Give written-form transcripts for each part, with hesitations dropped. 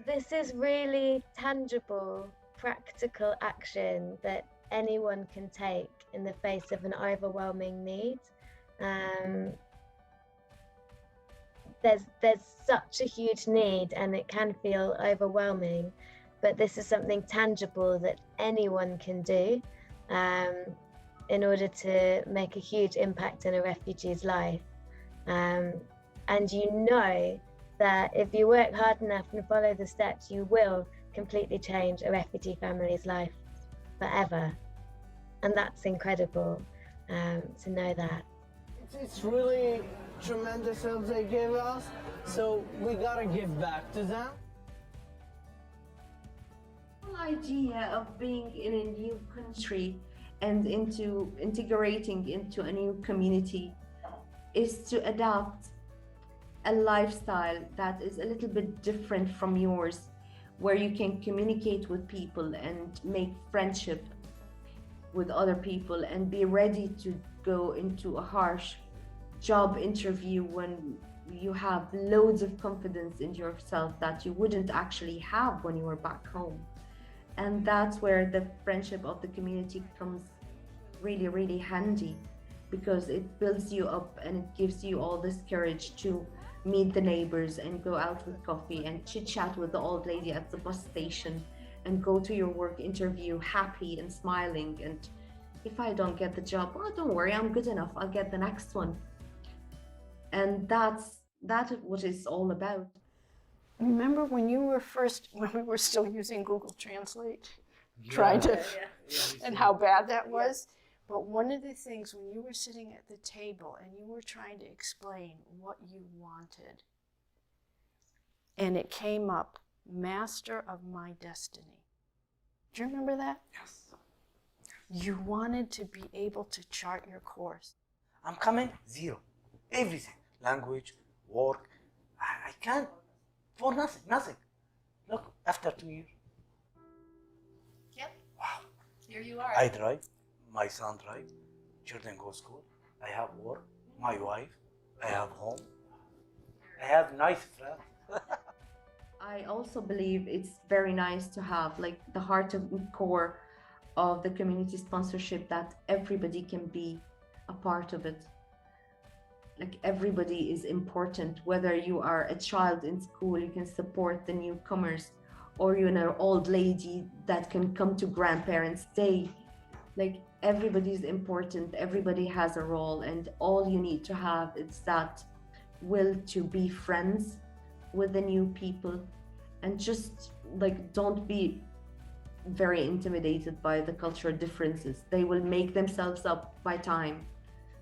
This is really tangible, practical action that anyone can take in the face of an overwhelming need. Um, there's such a huge need, and it can feel overwhelming, but this is something tangible that anyone can do um, in order to make a huge impact in a refugee's life. Um, and you know that if you work hard enough and follow the steps, you will completely change a refugee family's life forever. And that's incredible to know that. It's really tremendous help they give us, so we gotta give back to them. The whole idea of being in a new country and into integrating into a new community is to adapt a lifestyle that is a little bit different from yours, where you can communicate with people and make friendship with other people and be ready to go into a harsh job interview when you have loads of confidence in yourself that you wouldn't actually have when you were back home. And that's where the friendship of the community comes really, really handy, because it builds you up and it gives you all this courage to meet the neighbors and go out with coffee and chit chat with the old lady at the bus station and go to your work interview happy and smiling. And if I don't get the job, oh, don't worry, I'm good enough, I'll get the next one. And that's what it's all about. Remember when we were still using Google Translate, trying to, and how bad that was? But one of the things when you were sitting at the table and you were trying to explain what you wanted, and it came up, master of my destiny. Do you remember that? Yes. You wanted to be able to chart your course. I'm coming zero. Everything. Language, work. I can't. For nothing. Look, after 2 years. Yep. Wow. Here you are. I drive. My son drive. Children go school. I have work. My wife. I have home. I have nice friends. I also believe it's very nice to have like the heart and core of the community sponsorship, that everybody can be a part of it. Like everybody is important, whether you are a child in school, you can support the newcomers, or you're an old lady that can come to grandparents' day. Like everybody is important, everybody has a role, and all you need to have is that will to be friends with the new people, and just like don't be very intimidated by the cultural differences. They will make themselves up by time.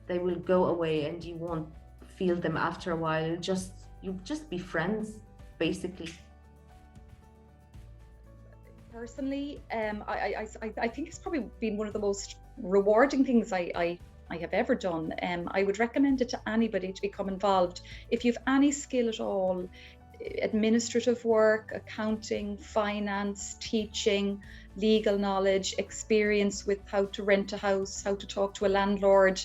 They will go away and you won't feel them after a while. You'll just be friends, basically. Personally, I think it's probably been one of the most rewarding things I have ever done. I would recommend it to anybody to become involved. If you have any skill at all, administrative work, accounting, finance, teaching, legal knowledge, experience with how to rent a house, how to talk to a landlord,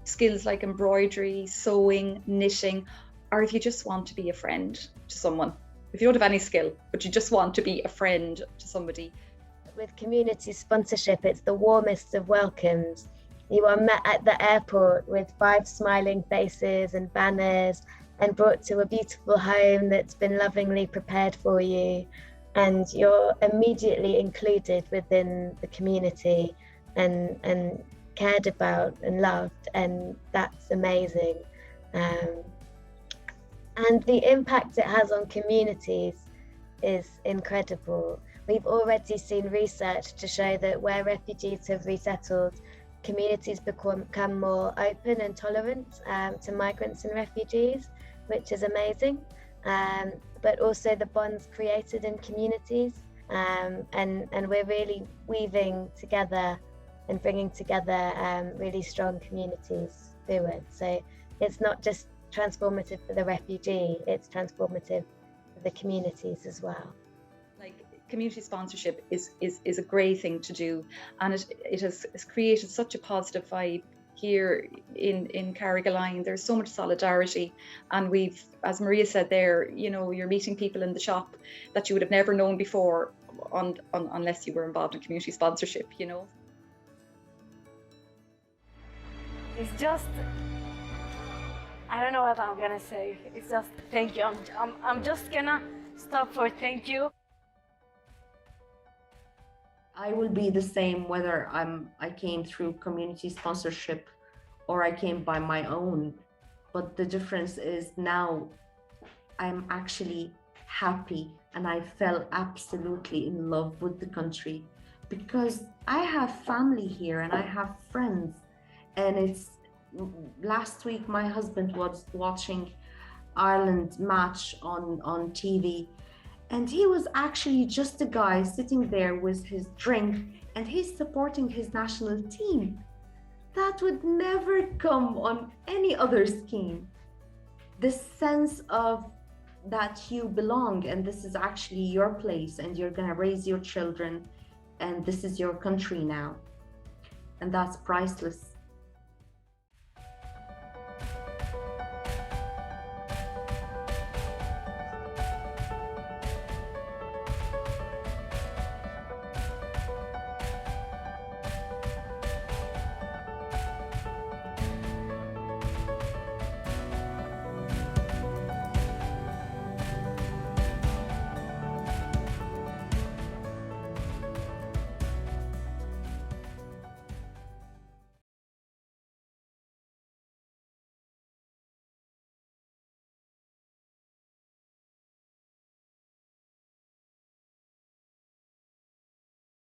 skills like embroidery, sewing, knitting, or if you just want to be a friend to someone. If you don't have any skill, but you just want to be a friend to somebody. With community sponsorship, it's the warmest of welcomes. You are met at the airport with 5 smiling faces and banners, and brought to a beautiful home that's been lovingly prepared for you. And you're immediately included within the community and cared about and loved, and that's amazing. And the impact it has on communities is incredible. We've already seen research to show that where refugees have resettled, communities become more open and tolerant to migrants and refugees, which is amazing. But also the bonds created in communities, and we're really weaving together and bringing together really strong communities through it. So it's not just transformative for the refugee, it's transformative for the communities as well. Like community sponsorship is a great thing to do, and it has created such a positive vibe here in Carrigaline. There's so much solidarity, and we've, as Maria said there, you know, you're meeting people in the shop that you would have never known before unless you were involved in community sponsorship, you know. It's just, I don't know what I'm gonna say. It's just thank you. I'm just gonna stop for thank you. I will be the same whether I came through community sponsorship or I came by my own. But the difference is now I'm actually happy and I fell absolutely in love with the country because I have family here and I have friends. And it's last week my husband was watching Ireland match on TV, and he was actually just a guy sitting there with his drink and he's supporting his national team. That would never come on any other scheme. This sense of that you belong and this is actually your place and you're gonna raise your children and this is your country now. And that's priceless.